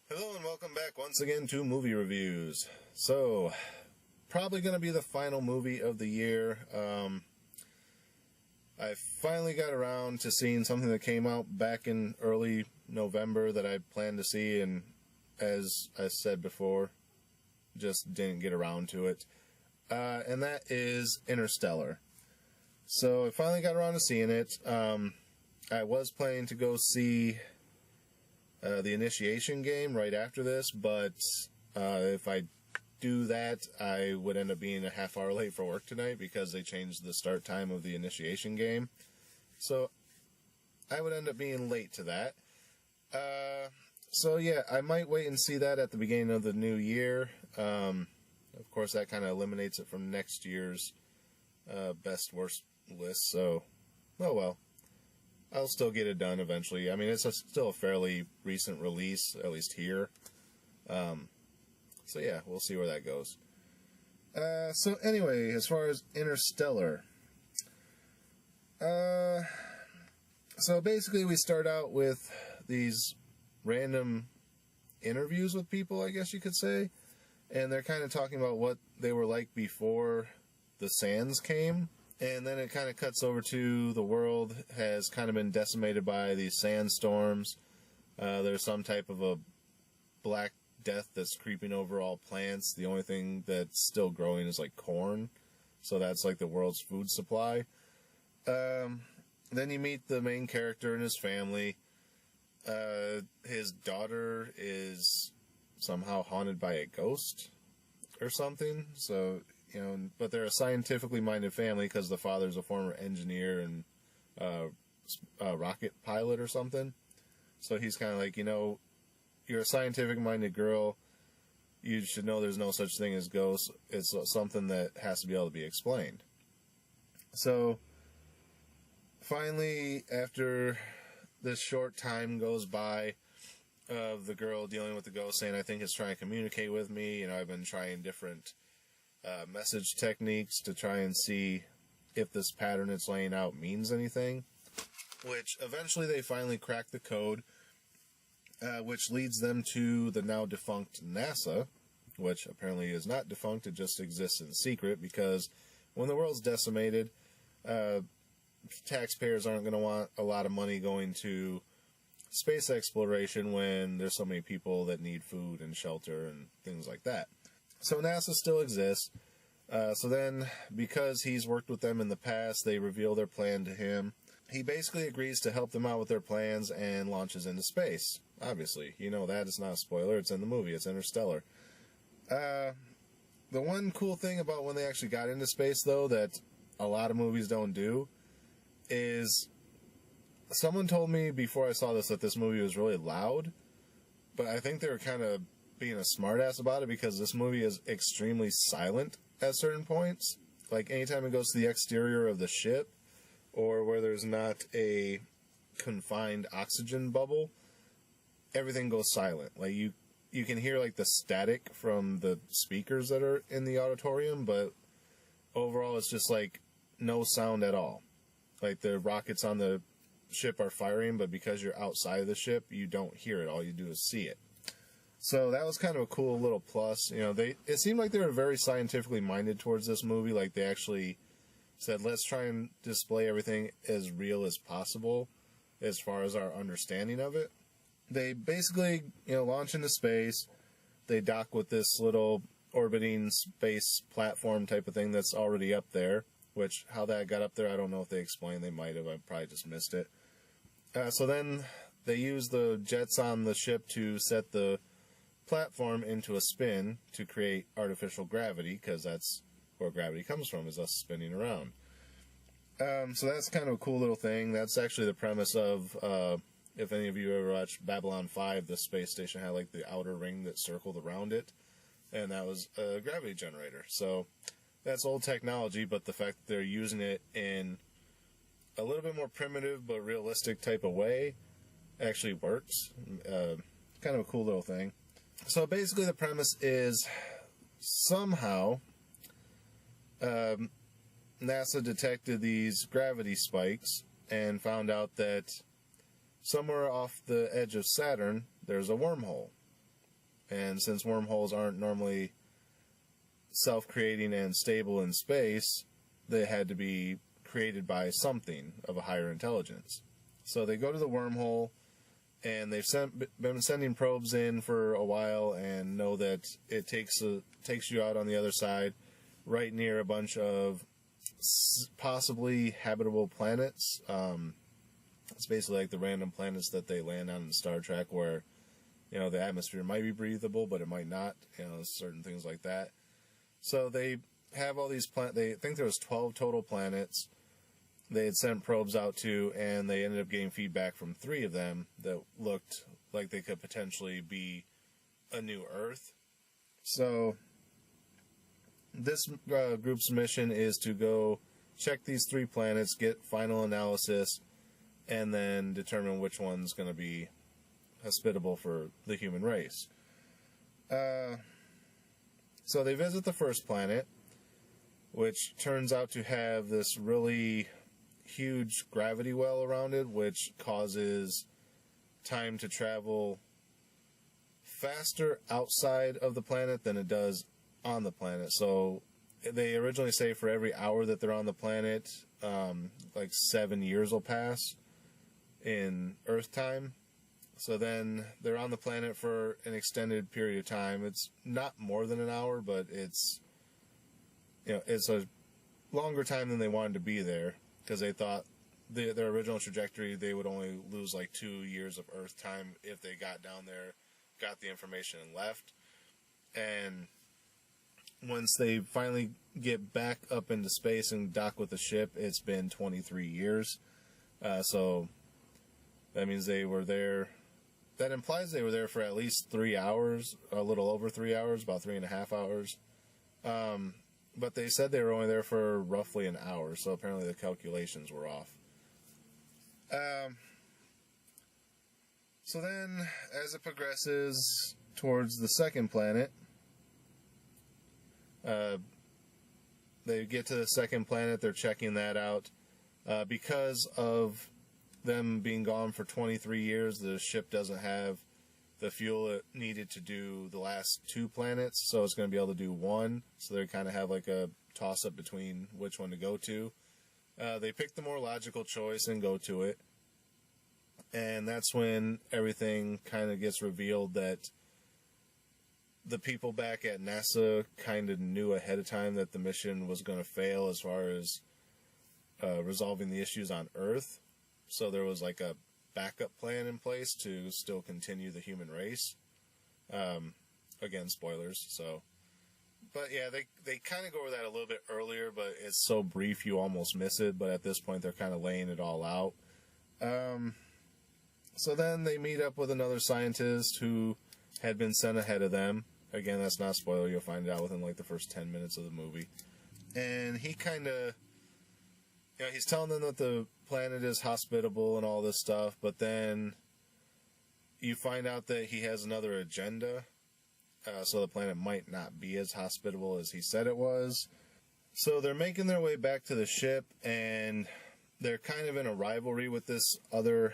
Hello and welcome back once again to Movie Reviews. So, probably going to be the final movie of the year. I finally got around to seeing something that came out back in early November that I planned to see, and as I said before, just didn't get around to it. And that is Interstellar. So, I finally got around to seeing it. I was planning to go see the Initiation game right after this, but if I do that, I would end up being a half hour late for work tonight because they changed the start time of the Initiation game. So I would end up being late to that. So yeah, I might wait and see that at the beginning of the new year. Of course, that kind of eliminates it from next year's best worst list. So, oh well. I'll still get it done eventually. I mean, it's still a fairly recent release, at least here. So yeah, we'll see where that goes. So anyway, as far as Interstellar. So basically we start out with these random interviews with people, I guess you could say. And they're kind of talking about what they were like before the sands came. And then it kind of cuts over to the world has kind of been decimated by these sandstorms. There's some type of a black death that's creeping over all plants. The only thing that's still growing is like corn. So that's like the world's food supply. Then you meet the main character and his family. His daughter is somehow haunted by a ghost or something. So... but they're a scientifically minded family because the father's a former engineer and a rocket pilot or something. So he's kind of like, you're a scientific minded girl. You should know there's no such thing as ghosts. It's something that has to be able to be explained. So finally, after this short time goes by of the girl dealing with the ghost saying, I think it's trying to communicate with me. I've been trying different message techniques to try and see if this pattern it's laying out means anything, which eventually they finally crack the code, which leads them to the now defunct NASA, which apparently is not defunct, it just exists in secret, because when the world's decimated, taxpayers aren't going to want a lot of money going to space exploration when there's so many people that need food and shelter and things like that. So NASA still exists. So then, because he's worked with them in the past, they reveal their plan to him. He basically agrees to help them out with their plans and launches into space. Obviously, that is not a spoiler. It's in the movie. It's Interstellar. The one cool thing about when they actually got into space, though, that a lot of movies don't do, is someone told me before I saw this that this movie was really loud, but I think they were kind of being a smartass about it because this movie is extremely silent at certain points. Like anytime it goes to the exterior of the ship or where there's not a confined oxygen bubble, everything goes silent. Like you can hear like the static from the speakers that are in the auditorium, but overall it's just like no sound at all. Like the rockets on the ship are firing, but because you're outside of the ship, you don't hear it. All you do is see it. So that was kind of a cool little plus. It seemed like they were very scientifically minded towards this movie. Like they actually said, let's try and display everything as real as possible as far as our understanding of it. They basically, launch into space. They dock with this little orbiting space platform type of thing that's already up there, which how that got up there, I don't know if they explained. They might have. I probably just missed it. So then they use the jets on the ship to set the platform into a spin to create artificial gravity, because that's where gravity comes from, is us spinning around. So that's kind of a cool little thing. That's actually the premise of, if any of you ever watched Babylon 5, the space station had like the outer ring that circled around it, and that was a gravity generator. So that's old technology, but the fact that they're using it in a little bit more primitive but realistic type of way actually works. Kind of a cool little thing. So basically the premise is somehow NASA detected these gravity spikes and found out that somewhere off the edge of Saturn there's a wormhole. And since wormholes aren't normally self-creating and stable in space, they had to be created by something of a higher intelligence. So they go to the wormhole, and they've been sending probes in for a while, and know that it takes you out on the other side, right near a bunch of possibly habitable planets. It's basically like the random planets that they land on in Star Trek, where the atmosphere might be breathable, but it might not. Certain things like that. So they have all these they think there was 12 total planets they had sent probes out to, and they ended up getting feedback from 3 of them that looked like they could potentially be a new Earth. So this group's mission is to go check these 3 planets, get final analysis, and then determine which one's going to be hospitable for the human race. So they visit the first planet, which turns out to have this really huge gravity well around it, which causes time to travel faster outside of the planet than it does on the planet. So they originally say for every hour that they're on the planet, like 7 years will pass in Earth time. So then they're on the planet for an extended period of time. It's not more than an hour, but it's a longer time than they wanted to be there, because they thought their original trajectory, they would only lose like 2 years of Earth time if they got down there, got the information, and left. And once they finally get back up into space and dock with the ship, it's been 23 years. So that means they were there. That implies they were there for at least 3 hours, a little over 3 hours, about 3.5 hours. But they said they were only there for roughly an hour, so apparently the calculations were off. So then, as it progresses towards the second planet, they get to the second planet, they're checking that out. Because of them being gone for 23 years, the ship doesn't have the fuel it needed to do the last 2 planets, so it's going to be able to do 1. So they kind of have like a toss-up between which one to go to. They pick the more logical choice and go to it. And that's when everything kind of gets revealed that the people back at NASA kind of knew ahead of time that the mission was going to fail as far as resolving the issues on Earth. So there was like a backup plan in place to still continue the human race. Again, spoilers. So, but yeah, they kind of go over that a little bit earlier, but it's so brief you almost miss it. But at this point, they're kind of laying it all out. So then they meet up with another scientist who had been sent ahead of them. Again, that's not a spoiler. You'll find out within like the first 10 minutes of the movie. And he kind of, he's telling them that the planet is hospitable and all this stuff, but then you find out that he has another agenda. So the planet might not be as hospitable as he said it was. So they're making their way back to the ship, and they're kind of in a rivalry with this other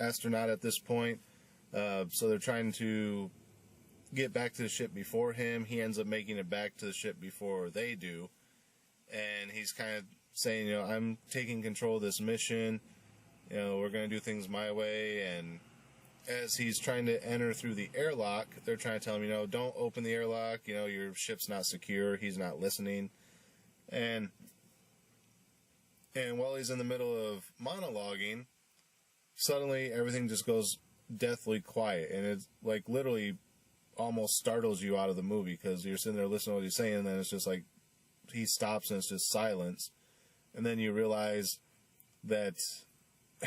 astronaut at this point. So they're trying to get back to the ship before him. He ends up making it back to the ship before they do. And he's kind of saying, I'm taking control of this mission. We're going to do things my way. And as he's trying to enter through the airlock, they're trying to tell him, don't open the airlock. Your ship's not secure. He's not listening. And while he's in the middle of monologuing, suddenly everything just goes deathly quiet. And it's like literally almost startles you out of the movie, because you're sitting there listening to what he's saying, and then it's just like he stops and it's just silence. And then you realize that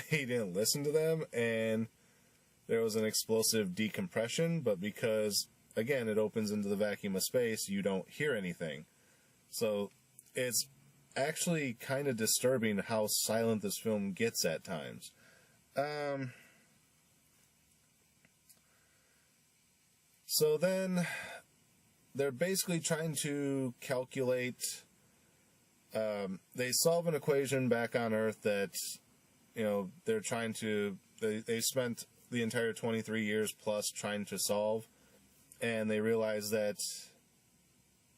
he didn't listen to them, and there was an explosive decompression, but because, again, it opens into the vacuum of space, you don't hear anything. So it's actually kind of disturbing how silent this film gets at times. So then they're basically trying to calculate. They solve an equation back on Earth that, they're trying to. They spent the entire 23 years plus trying to solve, and they realize that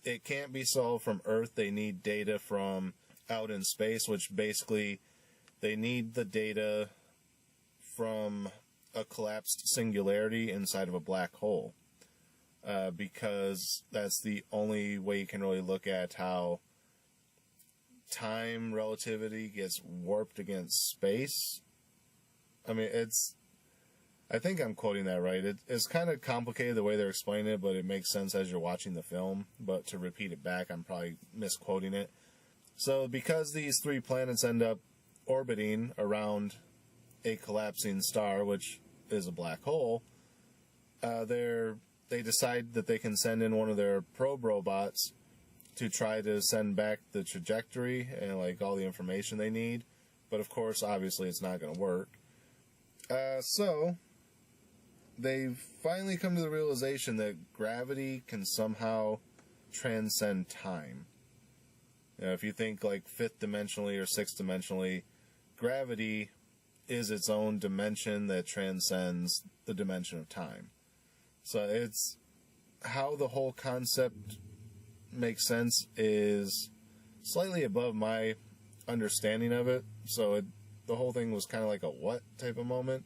it can't be solved from Earth. They need data from out in space, which basically they need the data from a collapsed singularity inside of a black hole, because that's the only way you can really look at how time relativity gets warped against space. I mean, I think I'm quoting that right. It's kind of complicated the way they're explaining it, but it makes sense as you're watching the film. But to repeat it back, I'm probably misquoting it. So because these 3 planets end up orbiting around a collapsing star, which is a black hole, they decide that they can send in one of their probe robots to try to send back the trajectory and like all the information they need. But of course, obviously, it's not going to work. So they've finally come to the realization that gravity can somehow transcend time. You know, if you think like 5th dimensionally or 6th dimensionally, gravity is its own dimension that transcends the dimension of time. So it's how the whole concept makes sense is slightly above my understanding of it. So the whole thing was kind of like a what type of moment,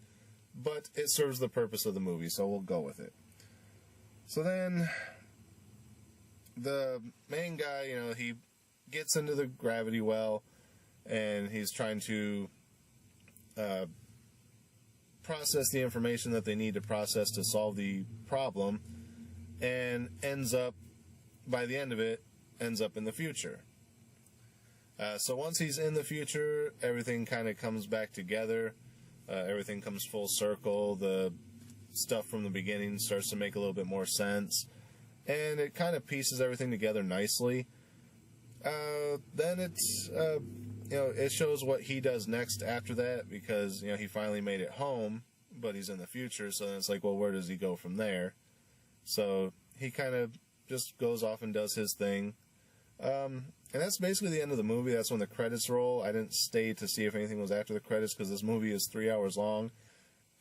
but it serves the purpose of the movie, so we'll go with it. So then the main guy, you know, he gets into the gravity well, and he's trying to process the information that they need to process to solve the problem, and by the end of it, ends up in the future. So once he's in the future, everything kind of comes back together. Everything comes full circle. The stuff from the beginning starts to make a little bit more sense, and it kind of pieces everything together nicely. Then it's it shows what he does next after that, because he finally made it home, but he's in the future. So then it's like, well, where does he go from there? So he kind of just goes off and does his thing. And that's basically the end of the movie. That's when the credits roll. I didn't stay to see if anything was after the credits because this movie is 3 hours long.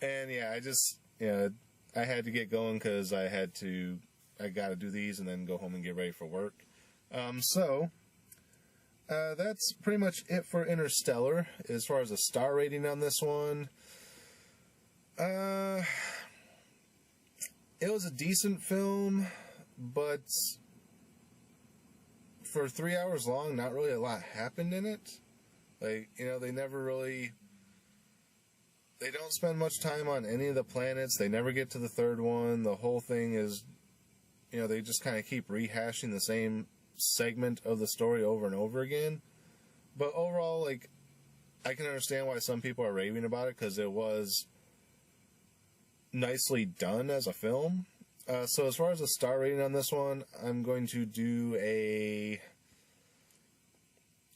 And yeah, I just, I had to get going because I got to do these and then go home and get ready for work. So that's pretty much it for Interstellar. As far as a star rating on this one, it was a decent film, but for 3 hours long, not really a lot happened in it. Like, they never really... They don't spend much time on any of the planets. They never get to the third one. The whole thing is, they just kind of keep rehashing the same segment of the story over and over again. But overall, like, I can understand why some people are raving about it, because it was nicely done as a film. So as far as a star rating on this one, I'm going to do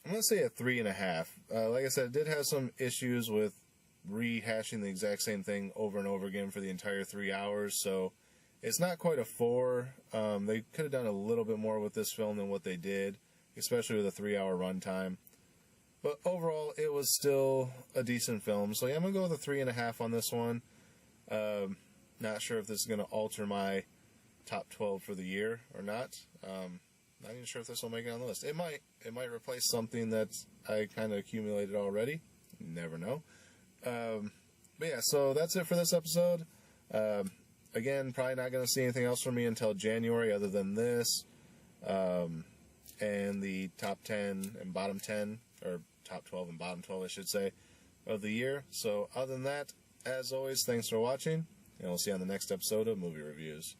I'm going to say a 3.5. Like I said, it did have some issues with rehashing the exact same thing over and over again for the entire 3 hours, so it's not quite a 4. They could have done a little bit more with this film than what they did, especially with a 3-hour runtime. But overall, it was still a decent film. So yeah, I'm going to go with a 3.5 on this one. Not sure if this is going to alter my top 12 for the year or not. Not even sure if this will make it on the list. It might. It might replace something that I kind of accumulated already. You never know. But yeah, so that's it for this episode. Again, probably not going to see anything else from me until January other than this. And the top 10 and bottom 10, or top 12 and bottom 12, I should say, of the year. So other than that, as always, thanks for watching. And we'll see you on the next episode of Movie Reviews.